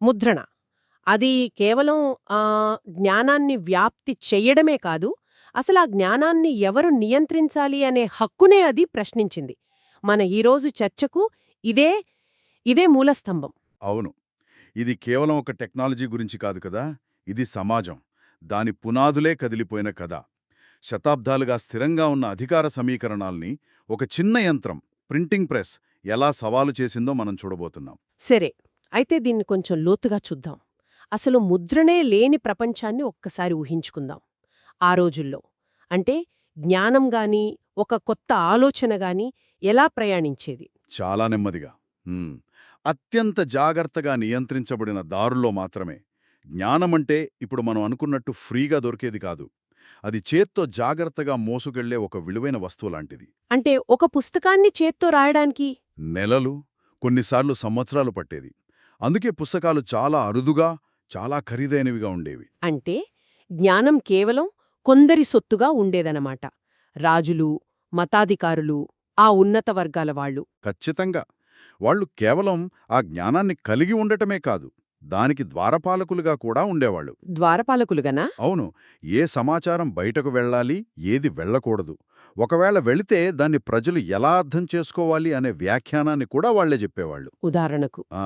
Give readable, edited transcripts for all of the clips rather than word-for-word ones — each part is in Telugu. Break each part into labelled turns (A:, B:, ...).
A: ముద్రణ. అది కేవలం జ్ఞానాన్ని వ్యాప్తి చెయ్యడమే కాదు, అసలా జ్ఞానాన్ని ఎవరు నియంత్రించాలి అనే హక్కునే అది ప్రశ్నించింది. మన ఈరోజు చర్చకు ఇదే ఇదే మూలస్తంభం.
B: అవును. ఇది కేవలం ఒక టెక్నాలజీ గురించి కాదు కదా, ఇది సమాజం. దాని పునాదులే కదిలిపోయిన కథ. శతాబ్దాలుగా స్థిరంగా ఉన్న అధికార సమీకరణాల్ని ఒక చిన్న యంత్రం, ప్రింటింగ్ ప్రెస్, ఎలా సవాలు చేసిందో మనం చూడబోతున్నాం.
A: సరే, అయితే దీన్ని కొంచెం లోతుగా చూద్దాం. అసలు ముద్రణే లేని ప్రపంచాన్ని ఒక్కసారి ఊహించుకుందాం. ఆ రోజుల్లో అంటే జ్ఞానం గాని, ఒక కొత్త ఆలోచన గాని ఎలా ప్రయాణించేది?
B: చాలా నెమ్మదిగా. హ్మ్. అత్యంత జాగ్రత్తగా నియంత్రించబడిన దారుల్లో మాత్రమే. జ్ఞానమంటే ఇప్పుడు మనం అనుకున్నట్టు ఫ్రీగా దొరికేది కాదు. అది చేత్తో జాగ్రత్తగా మోసుకెళ్లే ఒక విలువైన వస్తువులాంటిది.
A: అంటే ఒక పుస్తకాన్ని చేత్తో రాయడానికి
B: నెలలు, కొన్నిసార్లు సంవత్సరాలు పట్టేది. అందుకే పుస్తకాలు చాలా అరుదుగా, చాలా ఖరీదైనవిగా ఉండేవి.
A: అంటే జ్ఞానం కేవలం కొందరి సొత్తుగా ఉండేదనమాట. రాజులు, మతాధికారులు, ఆ ఉన్నత వర్గాల వాళ్ళు.
B: ఖచ్చితంగా. వాళ్ళు కేవలం ఆ జ్ఞానాన్ని కలిగి ఉండటమే కాదు, దానికి ద్వారపాలకులుగా కూడా ఉండేవాళ్ళు.
A: ద్వారపాలకులుగనా?
B: అవును. ఏ సమాచారం బయటకు వెళ్ళాలి, ఏది వెళ్ళకూడదు, ఒకవేళ వెళితే దాన్ని ప్రజలు ఎలా అర్థం చేసుకోవాలి అనే వ్యాఖ్యానాన్ని కూడా వాళ్లే చెప్పేవాళ్ళు.
A: ఉదాహరణకు
B: ఆ,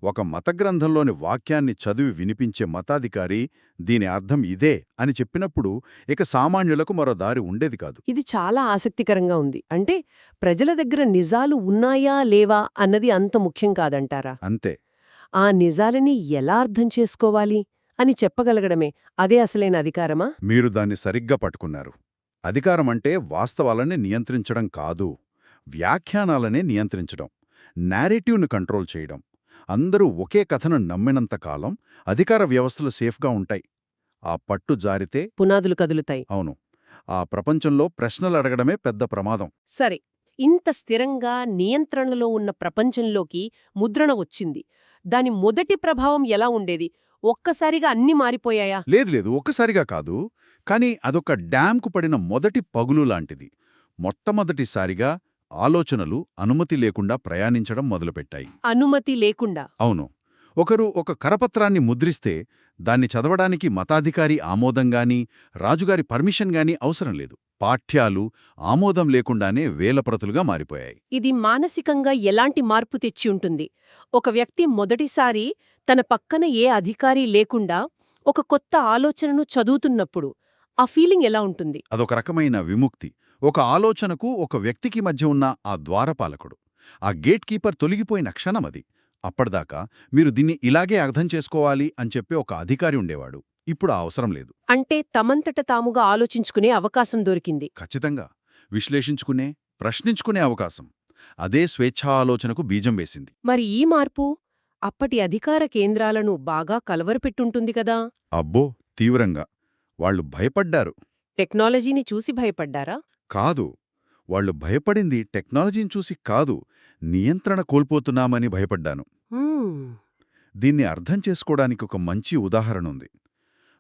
B: ఒక మతగ్రంథంలోని వాక్యాన్ని చదివి వినిపించే మతాధికారి దీని అర్థం ఇదే అని చెప్పినప్పుడు ఇక సామాన్యులకు మరో దారి ఉండేది కాదు.
A: ఇది చాలా ఆసక్తికరంగా ఉంది. అంటే ప్రజల దగ్గర నిజాలు ఉన్నాయా లేవా అన్నది అంత ముఖ్యం కాదంటారా?
B: అంతే.
A: ఆ నిజాలని ఎలా అర్థం చేసుకోవాలి అని చెప్పగలగడమే అదే అసలైన అధికారమా?
B: మీరు దాన్ని సరిగ్గా పట్టుకున్నారు. అధికారమంటే వాస్తవాలని నియంత్రించడం కాదు, వ్యాఖ్యానాలనే నియంత్రించడం, నేరేటివ్ను కంట్రోల్ చేయడం. అందరూ ఒకే కథను నమ్మినంతకాలం అధికార వ్యవస్థలు సేఫ్గా ఉంటాయి. ఆ పట్టు జారితే
A: పునాదులు కదులుతాయి.
B: అవును, ఆ ప్రపంచంలో ప్రశ్నలు అడగడమే పెద్ద ప్రమాదం.
A: సరే, ఇంత స్థిరంగా నియంత్రణలో ఉన్న ప్రపంచంలోకి ముద్రణ వచ్చింది. దాని మొదటి ప్రభావం ఎలా ఉండేది? ఒక్కసారిగా అన్నీ మారిపోయాయా?
B: లేదు లేదు, ఒక్కసారిగా కాదు. కానీ అదొక డ్యాంకు పడిన మొదటి పగులు లాంటిది. మొట్టమొదటిసారిగా ఆలోచనలు అనుమతి లేకుండా ప్రయాణించడం మొదలుపెట్టాయి.
A: అనుమతి లేకుండా?
B: అవును. ఒకరు ఒక కరపత్రాన్ని ముద్రిస్తే దాన్ని చదవడానికి మతాధికారి ఆమోదంగానీ, రాజుగారి పర్మిషన్ గానీ అవసరం లేదు. పాఠ్యాలు ఆమోదం లేకుండానే వేల ప్రతులుగా మారిపోయాయి.
A: ఇది మానసికంగా ఎలాంటి మార్పు తెచ్చి ఉంటుంది? ఒక వ్యక్తి మొదటిసారి తన పక్కన ఏ అధికారీ లేకుండా ఒక కొత్త ఆలోచనను చదువుతున్నప్పుడు ఆ ఫీలింగ్ ఎలా ఉంటుంది?
B: అదొక రకమైన విముక్తి. ఒక ఆలోచనకు ఒక వ్యక్తికి మధ్య ఉన్న ఆ ద్వారపాలకుడు, ఆ గేట్ కీపర్ తొలగిపోయిన క్షణమది. అప్పటిదాకా మీరు దీన్ని ఇలాగే అర్థం చేసుకోవాలి అని చెప్పే ఒక అధికారి ఉండేవాడు. ఇప్పుడు ఆ అవసరం లేదు.
A: అంటే తమంతట తాముగా ఆలోచించుకునే అవకాశం దొరికింది.
B: ఖచ్చితంగా. విశ్లేషించుకునే, ప్రశ్నించుకునే అవకాశం. అదే స్వేచ్ఛా ఆలోచనకు బీజం వేసింది.
A: మరి ఈ మార్పు అప్పటి అధికార కేంద్రాలను బాగా కలవరపెట్టుంటుంది కదా?
B: అబ్బో, తీవ్రంగా. వాళ్ళు భయపడ్డారు.
A: టెక్నాలజీని చూసి భయపడ్డారా?
B: కాదు, వాళ్ళు భయపడింది టెక్నాలజీని చూసి కాదు, నియంత్రణ కోల్పోతున్నామని భయపడ్డాను.
A: హ్మ్.
B: దీన్ని అర్థం చేసుకోవడానికి ఒక మంచి ఉదాహరణ ఉంది.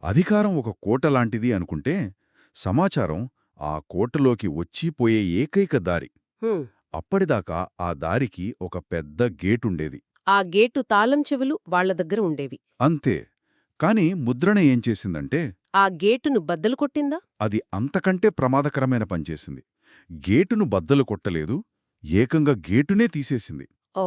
B: అధికారం ఒక కోట లాంటిది అనుకుంటే, సమాచారం ఆ కోటలోకి వచ్చిపోయే ఏకైక దారి.
A: హ్మ్.
B: అప్పటిదాకా ఆ దారికి ఒక పెద్ద గేటుండేది.
A: ఆ గేటు తాళం చెవులు వాళ్ల దగ్గర ఉండేవి.
B: అంతే. కాని ముద్రణ ఏం చేసిందంటే,
A: ఆ గేటును బద్దలు కొట్టిందా?
B: అది అంతకంటే ప్రమాదకరమైన పనిచేసింది. గేటును బద్దలు కొట్టలేదు, ఏకంగా గేటునే తీసేసింది.
A: ఓ.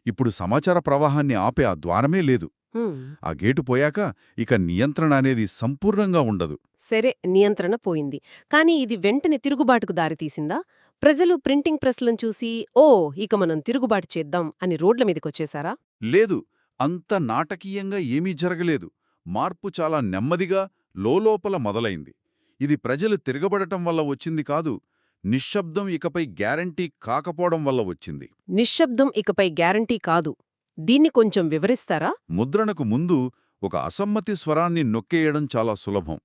B: ఇప్పుడు సమాచార ప్రవాహాన్ని ఆపే ఆ ద్వారమే లేదు.
A: హ్మ్.
B: ఆ గేటు పోయాక ఇక నియంత్రణ అనేది సంపూర్ణంగా ఉండదు.
A: సరే, నియంత్రణ పోయింది. కానీ ఇది వెంటనే తిరుగుబాటుకు దారితీసిందా? ప్రజలు ప్రింటింగ్ ప్రెస్లను చూసి ఓ ఇక మనం తిరుగుబాటు చేద్దాం అని రోడ్ల మీదకొచ్చేశారా?
B: లేదు, అంత నాటకీయంగా ఏమీ జరగలేదు. మార్పు చాలా నెమ్మదిగా, లోలోపల మొదలైంది. ఇది ప్రజలు తిరగబడటం వల్ల వచ్చింది కాదు, నిశ్శబ్దం ఇకపై గ్యారంటీ కాకపోవడం వల్ల వచ్చింది.
A: నిశ్శబ్దం ఇకపై గ్యారంటీ కాదు. దీన్ని కొంచెం వివరిస్తారా?
B: ముద్రణకు ముందు ఒక అసమ్మతి స్వరాన్ని నొక్కేయడం చాలా సులభం.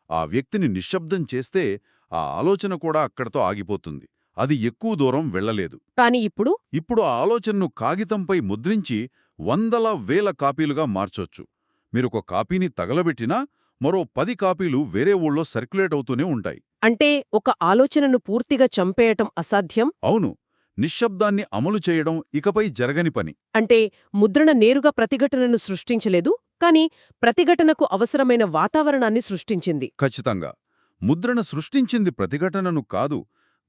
B: ఆ వ్యక్తిని నిశ్శబ్దం చేస్తే ఆ ఆలోచన కూడా అక్కడతో ఆగిపోతుంది. అది ఎక్కువ దూరం వెళ్ళలేదు.
A: కాని ఇప్పుడు
B: ఇప్పుడు ఆ ఆలోచనను కాగితంపై ముద్రించి వందల వేల కాపీలుగా మార్చొచ్చు. మీరొక కాపీని తగలబెట్టినా మరో 10 కాపీలు వేరే ఊళ్ళో సర్క్యులేట్ అవుతూనే ఉంటాయి.
A: అంటే ఒక ఆలోచనను పూర్తిగా చంపేయటం అసాధ్యం?
B: అవును, నిశ్శబ్దాన్ని అమలు చేయడం ఇకపై జరగని పని.
A: అంటే ముద్రణ నేరుగా ప్రతిఘటనను సృష్టించలేదు, కానీ ప్రతిఘటనకు అవసరమైన వాతావరణాన్ని సృష్టించింది.
B: ఖచ్చితంగా. ముద్రణ సృష్టించింది ప్రతిఘటనను కాదు,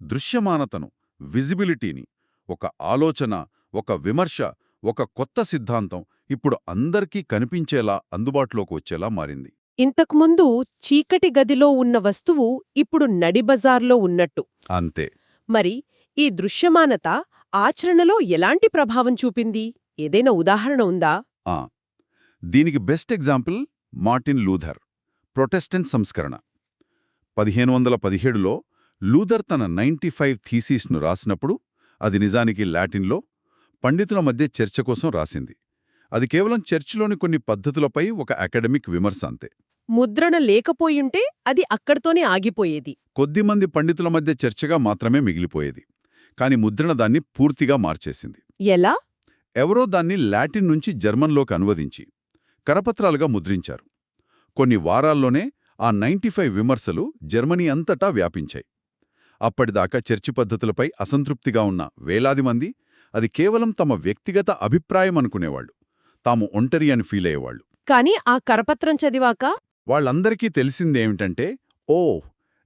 B: దృశ్యమానతను, విజిబిలిటీని. ఒక ఆలోచన, ఒక విమర్శ, ఒక కొత్త సిద్ధాంతం ఇప్పుడు అందరికీ కనిపించేలా, అందుబాటులోకి వచ్చేలా మారింది.
A: ఇంతకుముందు చీకటి గదిలో ఉన్న వస్తువు ఇప్పుడు నడిబజార్లో ఉన్నట్టు.
B: అంతే.
A: మరి ఈ దృశ్యమానత ఆచరణలో ఎలాంటి ప్రభావం చూపింది? ఏదైనా ఉదాహరణ ఉందా?
B: ఆ దీనికి best example Martin Luther, Protestant సంస్కరణ. 1517లో లూథర్ తన 95 థీసీస్ను రాసినప్పుడు అది నిజానికి లాటిన్లో పండితుల మధ్య చర్చ కోసం రాసింది. అది కేవలం చర్చిలోని కొన్ని పద్ధతులపై ఒక అకాడమిక్ విమర్శ అంతే.
A: ముద్రణ లేకపోయుంటే అది అక్కడితోనే ఆగిపోయేది.
B: కొద్దిమంది పండితుల మధ్య చర్చగా మాత్రమే మిగిలిపోయేది. కాని ముద్రణ దాన్ని పూర్తిగా మార్చేసింది.
A: ఎలా?
B: ఎవరో దాన్ని లాటిన్ నుంచి జర్మన్లోకి అనువదించి కరపత్రాలుగా ముద్రించారు. కొన్ని వారాల్లోనే ఆ 95 విమర్శలు జర్మనీ అంతటా వ్యాపించాయి. అప్పటిదాకా చర్చి పద్ధతులపై అసంతృప్తిగా ఉన్న వేలాది మంది అది కేవలం తమ వ్యక్తిగత అభిప్రాయం అనుకునేవాళ్లు. తాము ఒంటరి అని ఫీలయ్యేవాళ్లు.
A: కాని ఆ కరపత్రం చదివాక
B: వాళ్ళందరికీ తెలిసిందేమిటంటే, ఓ,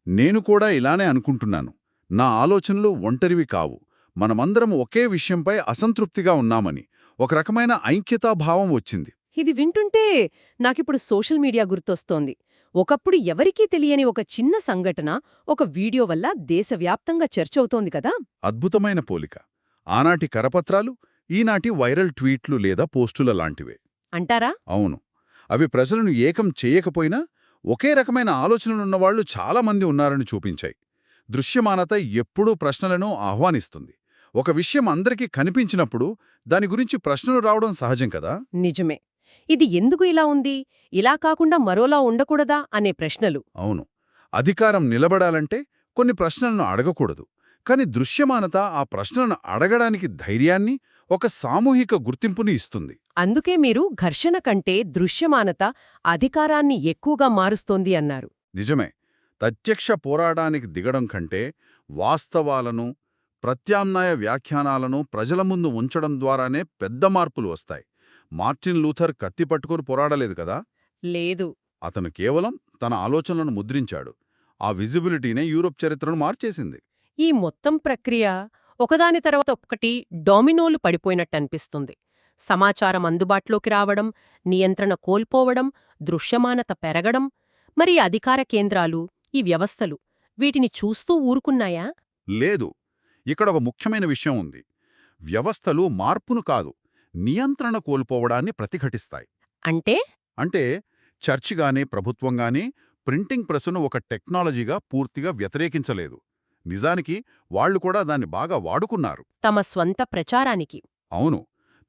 B: నేను కూడా ఇలానే అనుకుంటున్నాను, నా ఆలోచనలు ఒంటరివి కావు, మనమందరం ఒకే విషయంపై అసంతృప్తిగా ఉన్నామని ఒక రకమైన ఐక్యతాభావం వచ్చింది.
A: ఇది వింటుంటే నాకిప్పుడు సోషల్ మీడియా గుర్తొస్తోంది. ఒకప్పుడు ఎవరికీ తెలియని ఒక చిన్న సంఘటన ఒక వీడియో వల్ల దేశవ్యాప్తంగా చర్చవుతోంది కదా.
B: అద్భుతమైన పోలిక. ఆనాటి కరపత్రాలు ఈనాటి వైరల్ ట్వీట్లు లేదా పోస్టుల లాంటివే
A: అంటారా?
B: అవును. అవి ప్రజలను ఏకం చేయకపోయినా ఒకే రకమైన ఆలోచనలున్నవాళ్లు చాలామంది ఉన్నారని చూపించాయి. దృశ్యమానత ఎప్పుడూ ప్రశ్నలను ఆహ్వానిస్తుంది. ఒక విషయం అందరికీ కనిపించినప్పుడు దాని గురించి ప్రశ్నలు రావడం సహజం కదా.
A: నిజమే. ఇది ఎందుకు ఇలా ఉంది, ఇలా కాకుండా మరోలా ఉండకూడదా అనే ప్రశ్నలు.
B: అవును. అధికారం నిలబడాలంటే కొన్ని ప్రశ్నలను అడగకూడదు. కాని దృశ్యమానత ఆ ప్రశ్నలను అడగడానికి ధైర్యాన్ని, ఒక సామూహిక గుర్తింపుని ఇస్తుంది.
A: అందుకే మీరు ఘర్షణ కంటే దృశ్యమానత అధికారాన్ని ఎక్కువగా మారుస్తోంది అన్నారు.
B: నిజమే. ప్రత్యక్ష పోరాటానికి దిగడం కంటే వాస్తవాలను, ప్రత్యామ్నాయ వ్యాఖ్యానాలను ప్రజల ముందు ఉంచడం ద్వారానే పెద్ద మార్పులు వస్తాయి. మార్టిన్ లూథర్ కత్తి పట్టుకుని పోరాడలేదు కదా.
A: లేదు.
B: అతను కేవలం తన ఆలోచనలను ముద్రించాడు. ఆ విజిబిలిటీనే యూరోప్ చరిత్రను మార్చేసింది.
A: ఈ మొత్తం ప్రక్రియ ఒకదాని తర్వాత ఒక్కటి డామినోలు పడిపోయినట్టనిపిస్తుంది. సమాచారం అందుబాటులోకి రావడం, నియంత్రణ కోల్పోవడం, దృశ్యమానత పెరగడం, మరి అధికార కేంద్రాలు, ఈ వ్యవస్థలు వీటిని చూస్తూ ఊరుకున్నాయా?
B: లేదు. ఇక్కడ ఒక ముఖ్యమైన విషయం ఉంది. వ్యవస్థలు మార్పును కాదు, నియంత్రణ కోల్పోవడాన్ని ప్రతిఘటిస్తాయి. అంటే చర్చిగానే, ప్రభుత్వంగానే ప్రింటింగ్ ప్రెస్సును ఒక టెక్నాలజీగా పూర్తిగా వ్యతిరేకించలేదు. నిజానికి వాళ్లు కూడా దాన్ని బాగా వాడుకున్నారు.
A: తమ స్వంత ప్రచారానికి.
B: అవును.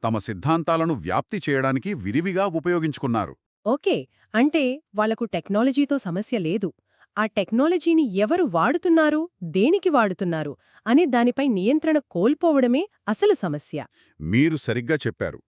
B: తమ సిద్ధాంతాలను వ్యాప్తి చేయడానికి విరివిగా ఉపయోగించుకున్నారు.
A: ఓకే, అంటే వాళ్లకు టెక్నాలజీతో సమస్య లేదు. ఆ టెక్నాలజీని ఎవరు వాడుతున్నారు, దేనికి వాడుతున్నారు అనే దానిపై నియంత్రణ కోల్పోవడమే అసలు సమస్య.
B: మీరు సరిగ్గా చెప్పారు.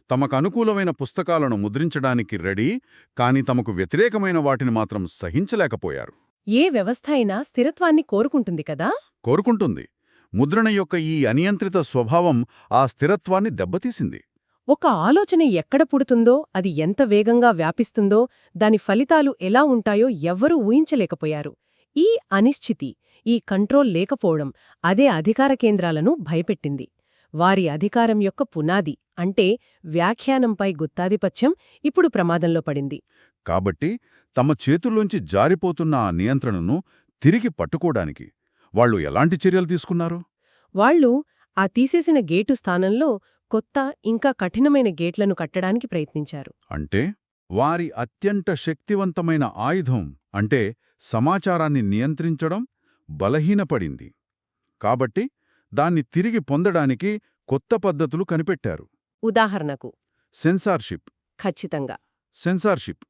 B: తమకు అనుకూలమైన పుస్తకాలను ముద్రించడానికి రెడీ, కాని తమకు వ్యతిరేకమైన వాటిని మాత్రం సహించలేకపోయారు.
A: ఏ వ్యవస్థ అయినా స్థిరత్వాన్ని కోరుకుంటుంది కదా.
B: కోరుకుంటుంది. ముద్రణ యొక్క ఈ అనియంత్రిత స్వభావం ఆ స్థిరత్వాన్ని దెబ్బతీసింది.
A: ఒక ఆలోచన ఎక్కడ పుడుతుందో, అది ఎంత వేగంగా వ్యాపిస్తుందో, దాని ఫలితాలు ఎలా ఉంటాయో ఎవ్వరూ ఊహించలేకపోయారు. ఈ అనిశ్చితి, ఈ కంట్రోల్ లేకపోవడం అదే అధికార కేంద్రాలను భయపెట్టింది. వారి అధికారం యొక్క పునాది, అంటే వ్యాఖ్యానంపై గుత్తాధిపత్యం, ఇప్పుడు ప్రమాదంలో పడింది.
B: కాబట్టి తమ చేతుల్లోంచి జారిపోతున్న ఆ నియంత్రణను తిరిగి పట్టుకోవడానికి వాళ్లు ఎలాంటి చర్యలు తీసుకున్నారు?
A: వాళ్లు ఆ తీసేసిన గేటు స్థానంలో కొత్త, ఇంకా కఠినమైన గేట్లను కట్టడానికి ప్రయత్నించారు.
B: అంటే వారి అత్యంత శక్తివంతమైన ఆయుధం, అంటే సమాచారాన్ని నియంత్రించడం, బలహీనపడింది. కాబట్టి దాన్ని తిరిగి పొందడానికి కొత్త పద్ధతులు కనిపెట్టారు.
A: ఉదాహరణకు
B: సెన్సార్షిప్.
A: ఖచ్చితంగా.
B: సెన్సార్షిప్.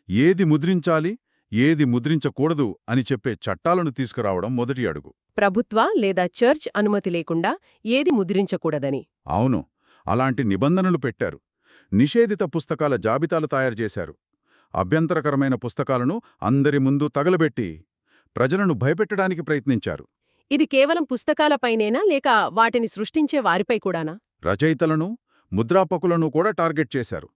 B: ఏది ముద్రించాలి, ఏది ముద్రించకూడదు అని చెప్పే చట్టాలను తీసుకురావడం మొదటి అడుగు.
A: ప్రభుత్వ లేదా చర్చ్ అనుమతి లేకుండా ఏది ముద్రించకూడదని.
B: అవును. అలాంటి నిబంధనలు పెట్టారు. నిషేధిత పుస్తకాల జాబితాలు తయారుచేశారు. అభ్యంతరకరమైన పుస్తకాలను అందరి ముందు తగలబెట్టి ప్రజలను భయపెట్టడానికి ప్రయత్నించారు.
A: ఇది కేవలం పుస్తకాలపైనేనా లేక వాటిని సృష్టించే వారిపై కూడానా?
B: రచయితలను, ముద్రాపకులను కూడా టార్గెట్ చేశారు.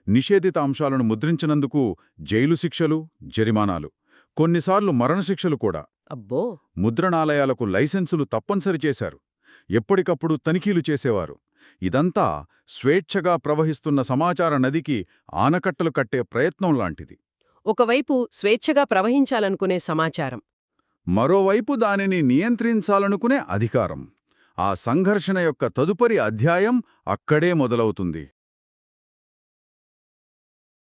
B: నిషేధిత అంశాలను ముద్రించినందుకు జైలు శిక్షలు, జరిమానాలు, కొన్నిసార్లు మరణశిక్షలు కూడా.
A: అబ్బో!
B: ముద్రణాలయాలకు లైసెన్సులు తప్పనిసరి చేశారు. ఎప్పటికప్పుడు తనిఖీలు చేసేవారు. ఇదంతా స్వేచ్ఛగా ప్రవహిస్తున్న సమాచార నదికి ఆనకట్టలు కట్టే ప్రయత్నం లాంటిది.
A: ఒకవైపు స్వేచ్ఛగా ప్రవహించాలనుకునే సమాచారం.
B: మరోవైపు దానిని నియంత్రించాలనుకునే అధికారం. ఆ సంఘర్షణ యొక్క తదుపరి అధ్యాయం అక్కడే మొదలవుతుంది.